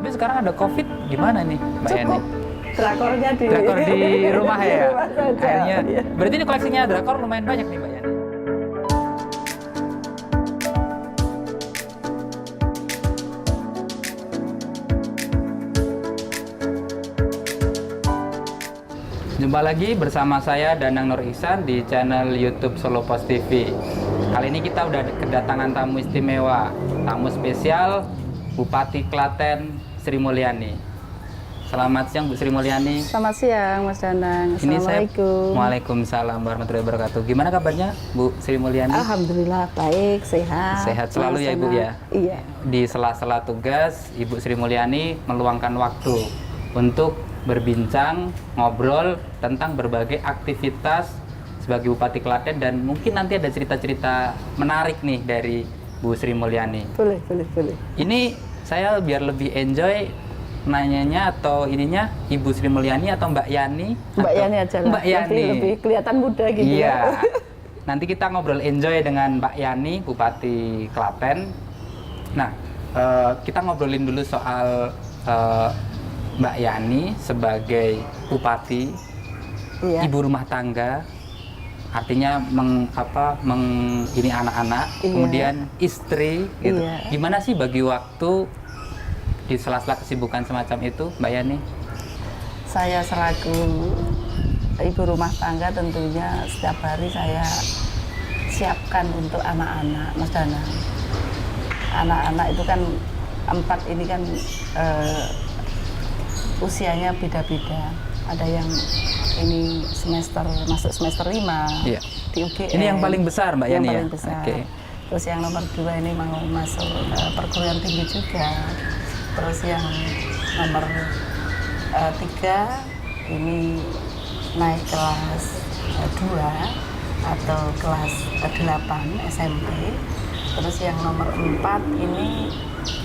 Tapi sekarang ada COVID, gimana nih Mbak Yani? Drakornya Drakor di rumah ya? Di rumah saja, Akhirnya, iya. berarti ini koleksinya drakor lumayan banyak nih Mbak Yani? Jumpa lagi bersama saya Danang Nur Ihsan di channel YouTube Solo Post TV. Kali ini kita udah kedatangan tamu istimewa, tamu spesial Bupati Klaten Sri Mulyani. Selamat siang Bu Sri Mulyani. Selamat siang Mas Danang. Ini saya, Assalamualaikum. Waalaikumsalam warahmatullahi wabarakatuh. Gimana kabarnya Bu Sri Mulyani? Alhamdulillah baik, sehat. Sehat selalu ya Ibu ya? Iya. Di sela-sela tugas, Ibu Sri Mulyani meluangkan waktu untuk berbincang, ngobrol tentang berbagai aktivitas sebagai Bupati Klaten, dan mungkin nanti ada cerita-cerita menarik nih dari Bu Sri Mulyani. Boleh. Ini saya biar lebih enjoy nanyanya atau ininya Ibu Sri Mulyani atau Mbak Yani? Mbak Yani aja lah. Mbak Yani. Lebih kelihatan muda gitu Iya. ya. Nanti kita ngobrol enjoy dengan Mbak Yani, Bupati Klaten. Nah, kita ngobrolin dulu soal Mbak Yani sebagai bupati, Iya. ibu rumah tangga, artinya ini anak-anak, Iya. kemudian istri, gitu. Iya. Gimana sih bagi waktu di sela-sela kesibukan semacam itu, Mbak Yani? Saya selaku ibu rumah tangga tentunya setiap hari saya siapkan untuk anak-anak, Mas Danang. Anak-anak itu kan 4 ini kan usianya beda-beda. Ada yang ini masuk semester 5 Iya. di UGM. Ini yang paling besar, Mbak Yang Yani ya? paling besar. Oke. Terus yang nomor 2 ini mau masuk perguruan tinggi juga. Terus yang nomor 3 ini naik kelas 2 atau kelas 8 SMP. Terus yang nomor 4 ini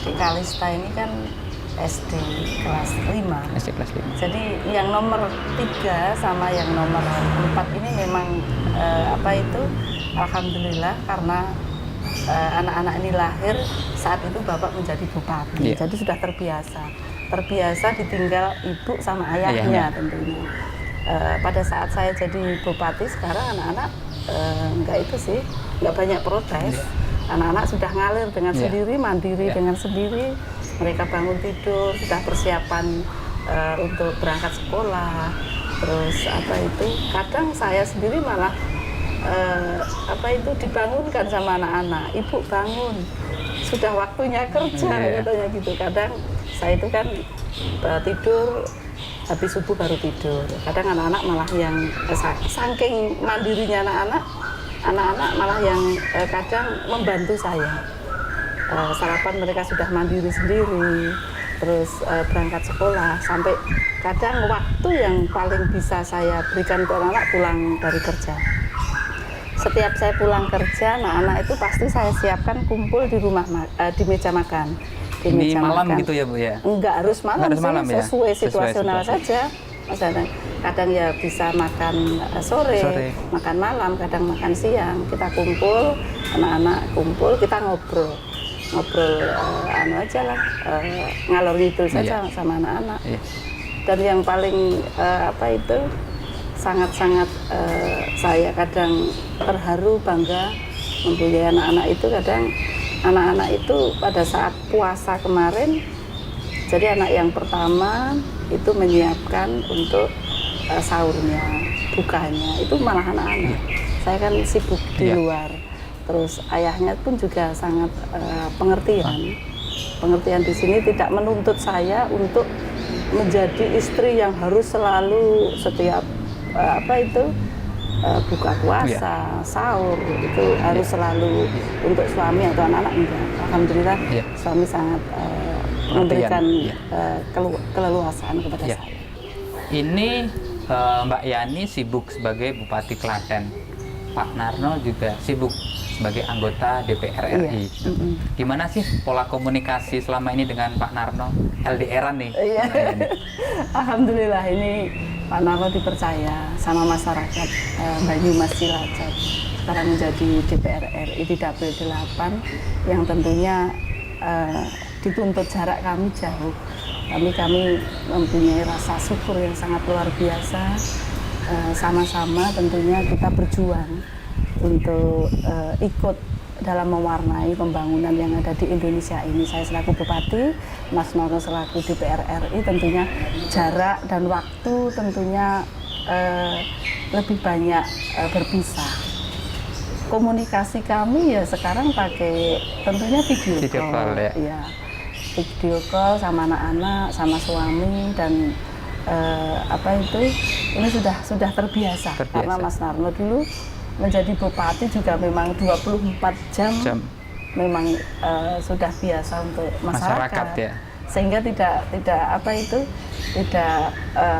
di Kalista ini kan SD kelas 5. SD kelas 5. Jadi yang nomor 3 sama yang nomor 4 ini memang alhamdulillah karena anak-anak ini lahir saat itu Bapak menjadi bupati. Iya. Jadi sudah terbiasa ditinggal ibu sama ayahnya tentunya. Pada saat saya jadi bupati sekarang anak-anak nggak banyak protes. Anak-anak sudah ngalir dengan sendiri, mandiri dengan sendiri. Mereka bangun tidur, sudah persiapan untuk berangkat sekolah. Terus kadang saya sendiri malah dibangunkan sama anak-anak. Ibu bangun, sudah waktunya kerja, katanya gitu. Kadang saya itu kan tidur habis subuh baru tidur. Kadang anak-anak malah yang saking mandirinya anak-anak malah yang kadang membantu saya. Sarapan mereka sudah mandiri sendiri, terus berangkat sekolah, sampai kadang waktu yang paling bisa saya berikan ke anak-anak pulang dari kerja. Setiap saya pulang kerja, anak-anak itu pasti saya siapkan kumpul di rumah di meja makan. Di Ini meja malam makan. gitu ya Bu ya? Enggak harus malam, Nggak harus malam ya? sesuai situasional Sesuai saja. Mas Danang. Kadang ya bisa makan sore, makan malam, kadang makan siang. Kita kumpul, anak-anak kumpul, kita ngobrol ngalor ngidul saja sama anak-anak. Iya. Dan yang paling sangat-sangat saya kadang terharu, bangga mempunyai anak-anak itu. Kadang anak-anak itu pada saat puasa kemarin, jadi anak yang pertama itu menyiapkan untuk sahurnya, bukanya, itu malah anak-anak. Saya kan sibuk di luar. Terus ayahnya pun juga sangat pengertian. Pengertian di sini tidak menuntut saya untuk menjadi istri yang harus selalu setiap buka puasa, sahur itu harus selalu untuk suami atau anak-anak, enggak. Alhamdulillah suami sangat memberikan keleluasaan kepada saya. Ini Mbak Yani sibuk sebagai Bupati Klaten. Pak Narno juga sibuk sebagai anggota DPR RI. Gimana sih pola komunikasi selama ini dengan Pak Narno? LDR-an nih. Iya. Alhamdulillah ini Pak Narno dipercaya sama masyarakat Banyumas Cilacap sekarang menjadi DPR RI di Dapil 8 yang tentunya dituntut jarak kami jauh. Kami mempunyai rasa syukur yang sangat luar biasa. Sama-sama tentunya kita berjuang untuk ikut dalam mewarnai pembangunan yang ada di Indonesia ini. Saya selaku Bupati, Mas Noro selaku DPR RI, tentunya jarak dan waktu tentunya lebih banyak berpisah. Komunikasi kami ya sekarang pakai tentunya video call ya. Video call sama anak-anak, sama suami, dan ini sudah terbiasa. Karena Mas Narno dulu menjadi bupati juga memang 24 jam. Memang sudah biasa untuk masyarakat ya. Sehingga tidak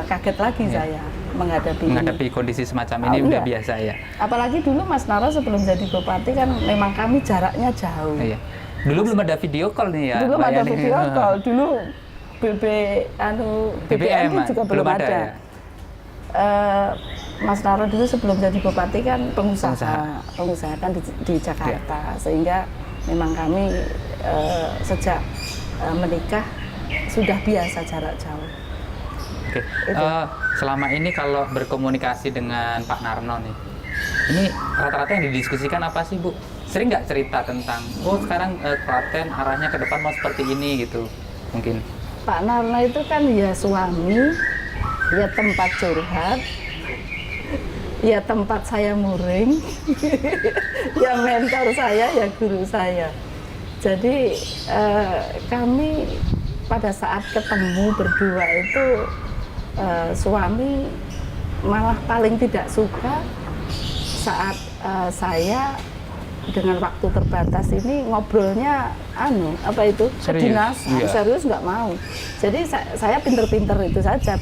kaget lagi saya menghadapi kondisi semacam ini. Udah biasa ya. Apalagi dulu Mas Naro sebelum jadi bupati kan memang kami jaraknya jauh. Iya. Dulu belum ada video call nih ya. Dulu ada video call. Dulu BBM juga belum ada. Ya? Mas Naro dulu sebelum jadi bupati kan pengusaha kan di Jakarta, sehingga memang kami sejak menikah sudah biasa jarak jauh. Oke. Selama ini kalau berkomunikasi dengan Pak Narno nih, ini rata-rata yang didiskusikan apa sih, Bu? Sering nggak cerita tentang, sekarang Klaten arahnya ke depan mau seperti ini gitu, mungkin? Pak Narno itu kan ya suami, ya tempat curhat, ya tempat saya muring, ya mentor saya, ya guru saya. Jadi kami pada saat ketemu berdua itu suami malah paling tidak suka saat saya dengan waktu terbatas ini ngobrolnya serius, serius nggak mau. Jadi saya pinter-pinter itu saja,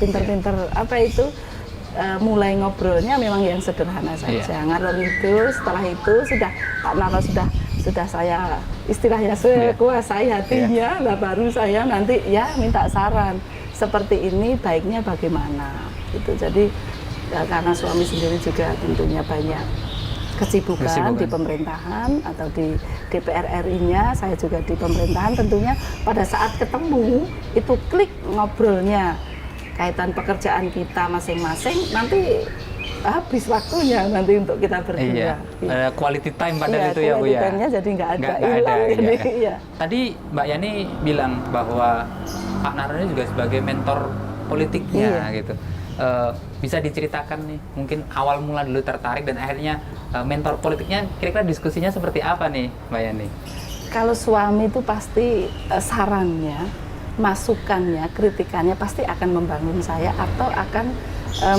mulai ngobrolnya memang yang sederhana saja, ngalor ngidul. Setelah itu sudah Pak Narno sudah saya istilahnya kuasai hatinya, lah baru saya nanti ya minta saran seperti ini baiknya bagaimana itu. Jadi karena suami sendiri juga tentunya banyak kesibukan di pemerintahan atau di DPR RI-nya, saya juga di pemerintahan, tentunya pada saat ketemu itu klik ngobrolnya kaitan pekerjaan kita masing-masing, nanti habis waktunya nanti untuk kita berdua. Iya. Quality time pada itu ya, Bu ya. Time-nya jadi nggak ada. Iya. Tadi Mbak Yani bilang bahwa Pak Narno juga sebagai mentor politiknya gitu. Bisa diceritakan nih, mungkin awal mula dulu tertarik dan akhirnya mentor politiknya, kira-kira diskusinya seperti apa nih Mbak Yani? Kalau suami itu pasti sarannya, masukannya, kritikannya pasti akan membangun saya atau akan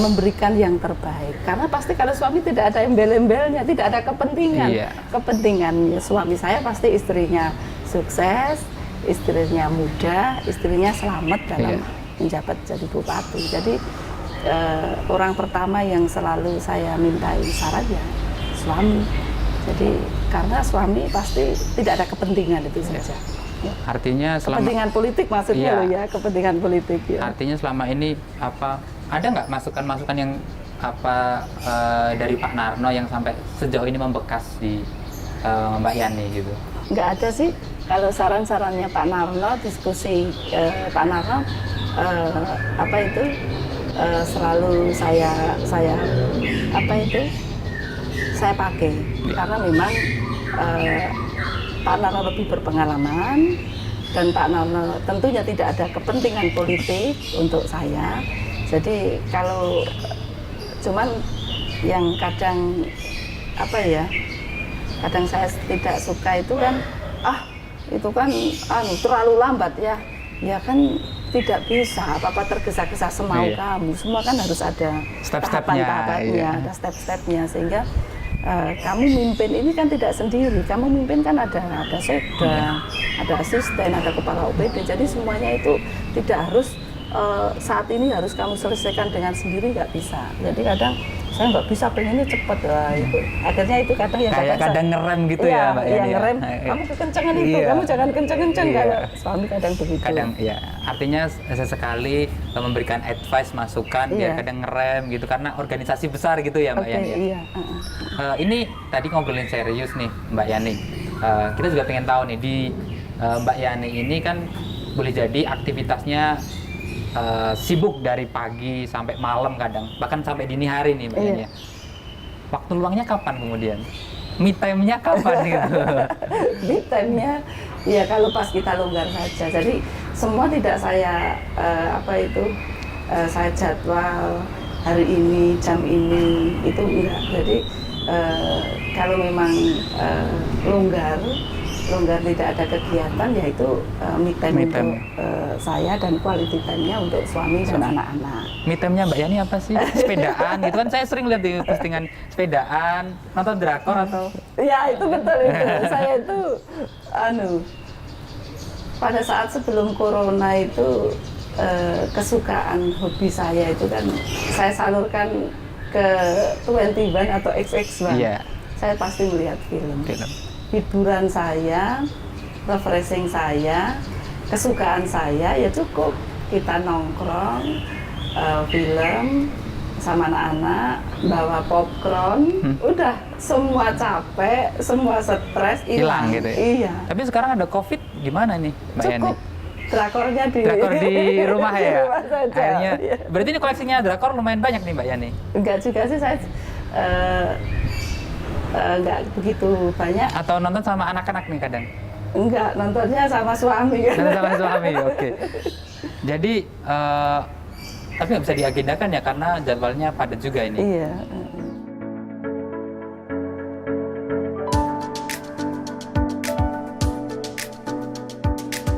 memberikan yang terbaik. Karena pasti kalau suami tidak ada embel-embelnya, tidak ada kepentingan. Kepentingannya suami saya pasti istrinya sukses, istrinya muda, istrinya selamat dalam menjabat jadi bupati. Jadi orang pertama yang selalu saya mintai saran ya suami. Jadi karena suami pasti tidak ada kepentingan itu saja. Artinya kepentingan politik maksudnya kepentingan politik ya. Artinya selama ini ada nggak masukan-masukan yang dari Pak Narno yang sampai sejauh ini membekas di Mbak Yani gitu? Nggak ada sih. Kalau saran-sarannya Pak Narno, diskusi Pak Narno selalu saya pakai karena memang Pak Narno lebih berpengalaman dan Pak Narno tentunya tidak ada kepentingan politik untuk saya. Jadi kalau cuman yang kadang saya tidak suka itu kan itu kan terlalu lambat ya kan tidak bisa apa-apa tergesa-gesa semau kamu, semua kan harus ada tahapan-tahapannya, ada step-stepnya, sehingga kamu mimpin ini kan tidak sendiri, kamu mimpin kan ada sekda, ada asisten, ada kepala OPD, jadi semuanya itu tidak harus saat ini harus kamu selesaikan dengan sendiri, nggak bisa. Jadi kadang saya nggak bisa, pengennya cepat itu. Akhirnya itu kadang kadang ngerem gitu ya, Mbak. Iya, ngerem. Kamu kekencangan itu, kamu jangan kenceng-kenceng. Kalau suami kadang begitu. Kadang ya, artinya sesekali memberikan advice, masukan, biar kadang ngerem gitu karena organisasi besar gitu ya, Mbak Yani. Iya. Ini tadi ngobrolin serius nih, Mbak Yani. Kita juga pengen tahu nih di Mbak Yani ini kan boleh jadi aktivitasnya sibuk dari pagi sampai malam kadang, bahkan sampai dini hari nih Mbak Yani. Waktu luangnya kapan kemudian? Me time-nya kapan gitu? Me time-nya ya kalau pas kita longgar saja. Jadi semua tidak saya saya jadwal hari ini jam ini itu enggak. Jadi kalau memang longgar tidak ada kegiatan, ya itu me time untuk saya, dan quality time-nya untuk suami dan anak-anak. Me time-nya Mbak Yani apa sih? Sepedaan gitu kan, saya sering lihat di postingan sepedaan, nonton drakor atau? Ya itu betul itu. Saya itu pada saat sebelum corona itu kesukaan hobi saya itu kan saya salurkan ke 21 atau XX1. Iya. Saya pasti melihat film. Hiburan saya, refreshing saya, kesukaan saya ya cukup. Kita nongkrong, film sama anak-anak, bawa popcorn, udah semua capek, semua stres hilang gitu ya? Iya. Tapi sekarang ada COVID, gimana nih Mbak Yani? Cukup. Drakornya Drakor di rumah ya? Di rumah saja. Akhirnya, Iya. berarti ini koleksinya drakor lumayan banyak nih Mbak Yani? Enggak juga sih, saya enggak begitu banyak. Atau nonton sama anak-anak nih kadang? Enggak, nontonnya sama suami kan. Nonton sama suami, oke. Jadi, tapi nggak bisa diagendakan ya karena jadwalnya padat juga ini. Iya.